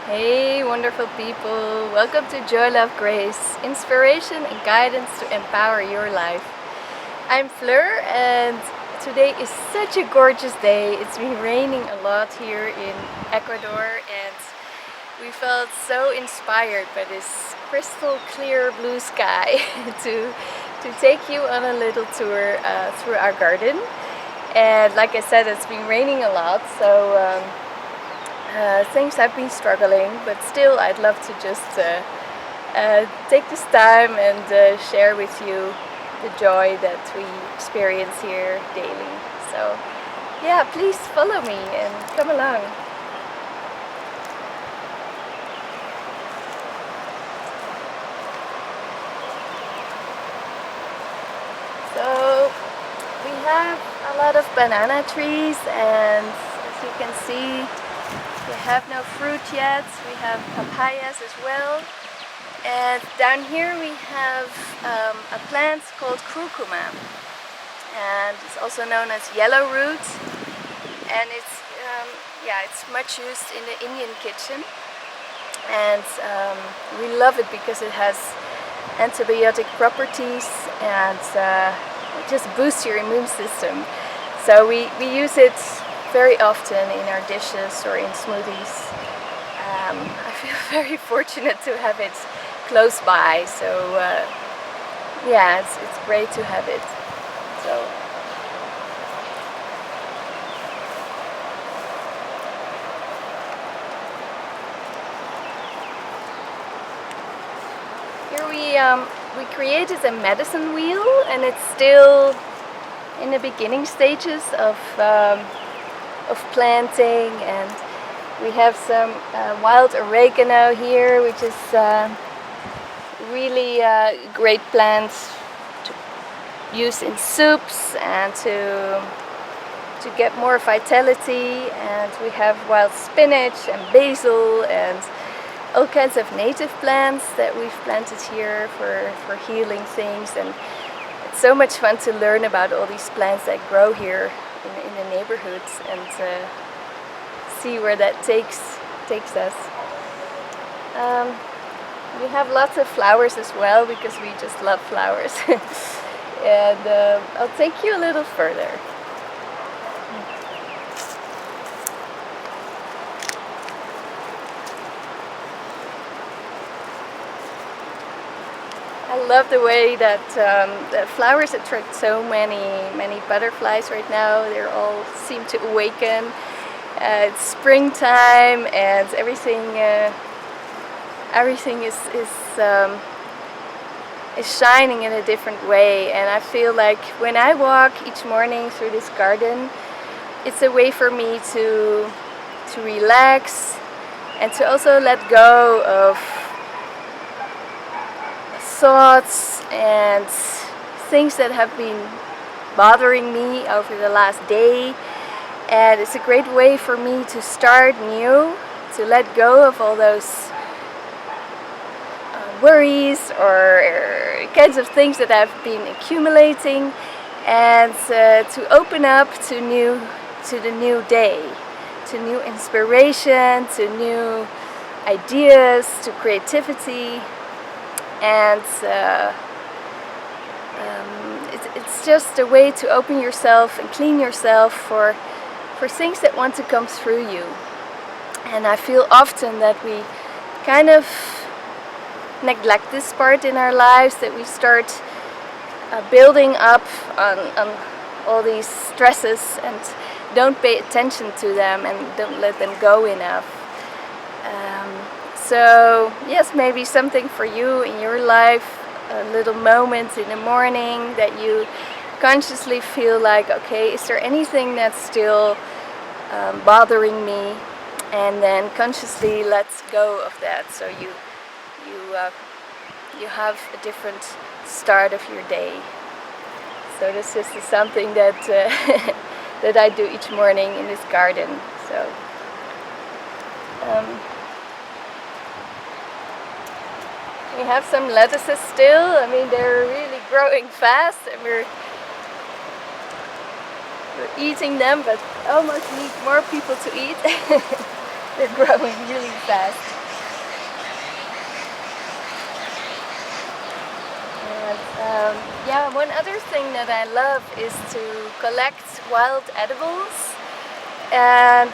Hey wonderful people, welcome to Joy, Love, Grace, inspiration and guidance to empower your life. I'm Fleur and today is such a gorgeous day. It's been raining a lot here in Ecuador and we felt so inspired by this crystal clear blue sky to take you on a little tour through our garden. And like I said, it's been raining a lot, so things have been struggling, but still I'd love to just take this time and share with you the joy that we experience here daily. So yeah, please follow me and come along. So we have a lot of banana trees, and as you can see, we have no fruit yet. We have papayas as well. And down here we have a plant called curcuma, and it's also known as yellow root. And it's much used in the Indian kitchen. And we love it because it has antibiotic properties and it just boosts your immune system. So we use it very often in our dishes or in smoothies. I feel very fortunate to have it close by, so yeah, it's great to have it. So here we created a medicine wheel, and it's still in the beginning stages of planting, and we have some wild oregano here, which is really great plant to use in soups and to get more vitality. And we have wild spinach and basil and all kinds of native plants that we've planted here for healing things. And it's so much fun to learn about all these plants that grow here in the neighborhoods and see where that takes us. We have lots of flowers as well because we just love flowers. And I'll take you a little further. I love the way that the flowers attract so many butterflies right now. They all seem to awaken. It's springtime and everything is shining in a different way. And I feel like when I walk each morning through this garden, it's a way for me to relax and to also let go of thoughts and things that have been bothering me over the last day. And it's a great way for me to start new, to let go of all those worries or kinds of things that have been accumulating, and to open up to the new day, to new inspiration, to new ideas, to creativity. And it's just a way to open yourself and clean yourself for things that want to come through you. And I feel often that we kind of neglect this part in our lives, that we start building up on all these stresses and don't pay attention to them and don't let them go enough. So yes, maybe something for you in your life, a little moment in the morning that you consciously feel like, okay, is there anything that's still bothering me? And then consciously let go of that, so you have a different start of your day. So this is something that that I do each morning in this garden. So we have some lettuces still. I mean, they're really growing fast, and we're eating them, but almost need more people to eat. They're growing really fast. Yeah, one other thing that I love is to collect wild edibles, and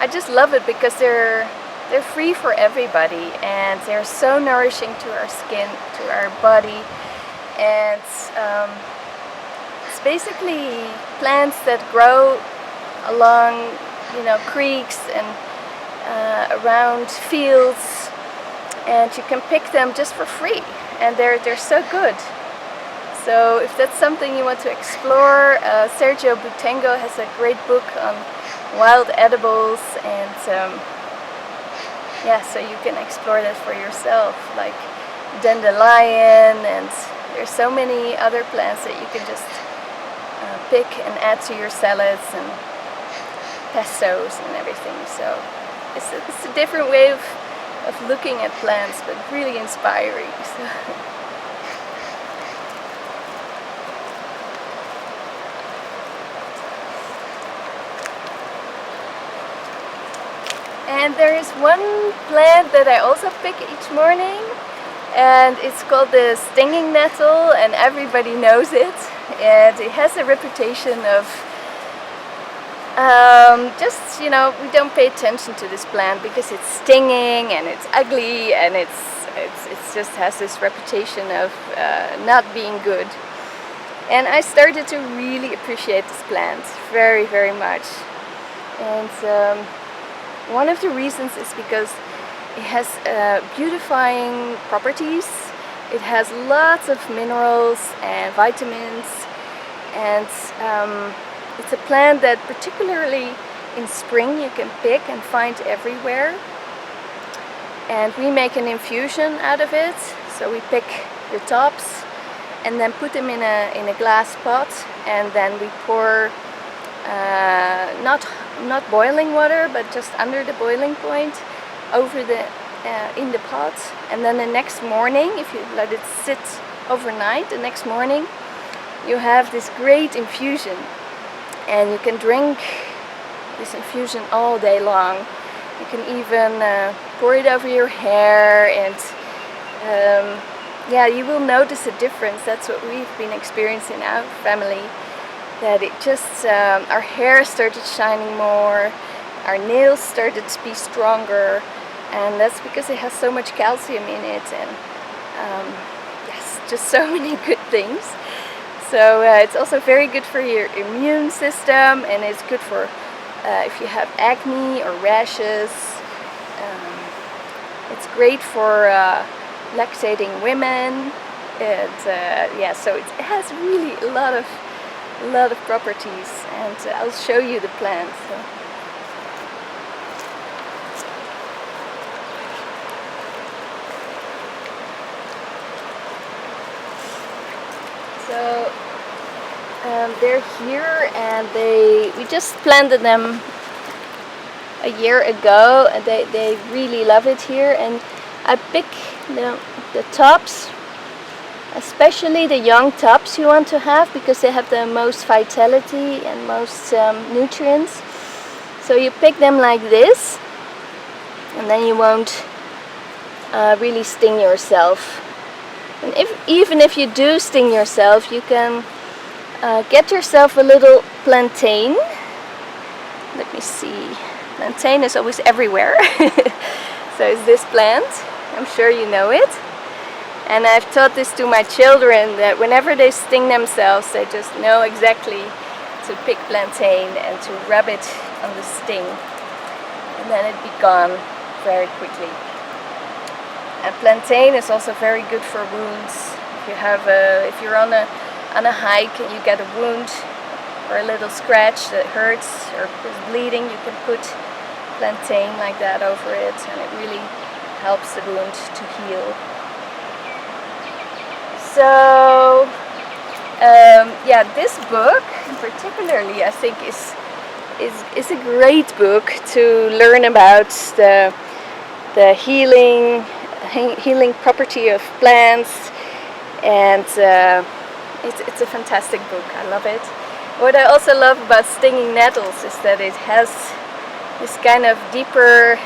I just love it because they're free for everybody, and they're so nourishing to our skin, to our body, and it's basically plants that grow along, you know, creeks and around fields, and you can pick them just for free, and they're so good. So if that's something you want to explore, Sergio Butengo has a great book on wild edibles, and yeah, so you can explore that for yourself, like dandelion, and there's so many other plants that you can just pick and add to your salads and pestos and everything. So it's a different way of looking at plants, but really inspiring. So. And there is one plant that I also pick each morning, and it's called the stinging nettle, and everybody knows it. And it has a reputation of just, you know, we don't pay attention to this plant because it's stinging and it's ugly, and it just has this reputation of not being good. And I started to really appreciate this plant very, very much. And one of the reasons is because it has beautifying properties. It has lots of minerals and vitamins, and it's a plant that particularly in spring you can pick and find everywhere. And we make an infusion out of it. So we pick the tops and then put them in a glass pot, and then we pour not boiling water, but just under the boiling point over the in the pot. And then the next morning, if you let it sit overnight, the next morning you have this great infusion, and you can drink this infusion all day long. You can even pour it over your hair, and yeah, you will notice a difference. That's what we've been experiencing in our family, that it just our hair started shining more, our nails started to be stronger, and that's because it has so much calcium in it, and yes, just so many good things. So it's also very good for your immune system, and it's good for if you have acne or rashes. It's great for lactating women, and yeah, so it has really a lot of properties, and I'll show you the plant. So they're here, and we just planted them a year ago, and they really love it here. And I pick the tops, especially the young tops you want to have, because they have the most vitality and most nutrients. So you pick them like this, and then you won't really sting yourself. And even if you do sting yourself, you can get yourself a little plantain. Let me see. Plantain is always everywhere. So it's this plant. I'm sure you know it. And I've taught this to my children, that whenever they sting themselves, they just know exactly to pick plantain and to rub it on the sting, and then it'd be gone very quickly. And plantain is also very good for wounds. If you're on a hike and you get a wound or a little scratch that hurts or is bleeding, you can put plantain like that over it, and it really helps the wound to heal. So yeah, this book particularly, I think, is a great book to learn about the healing property of plants, and it's a fantastic book. I love it. What I also love about stinging nettles is that it has this kind of deeper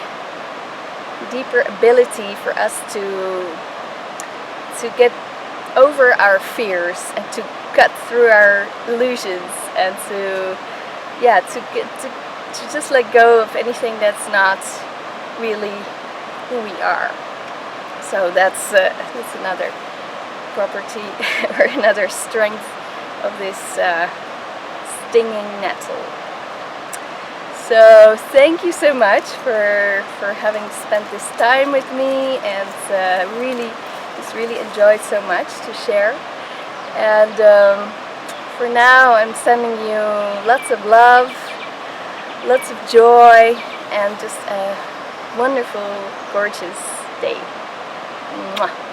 ability for us to get over our fears and to cut through our illusions and to just let go of anything that's not really who we are. So that's another property or another strength of this stinging nettle. So thank you so much for having spent this time with me, and really enjoyed so much to share. And for now, I'm sending you lots of love, lots of joy, and just a wonderful, gorgeous day. Mwah.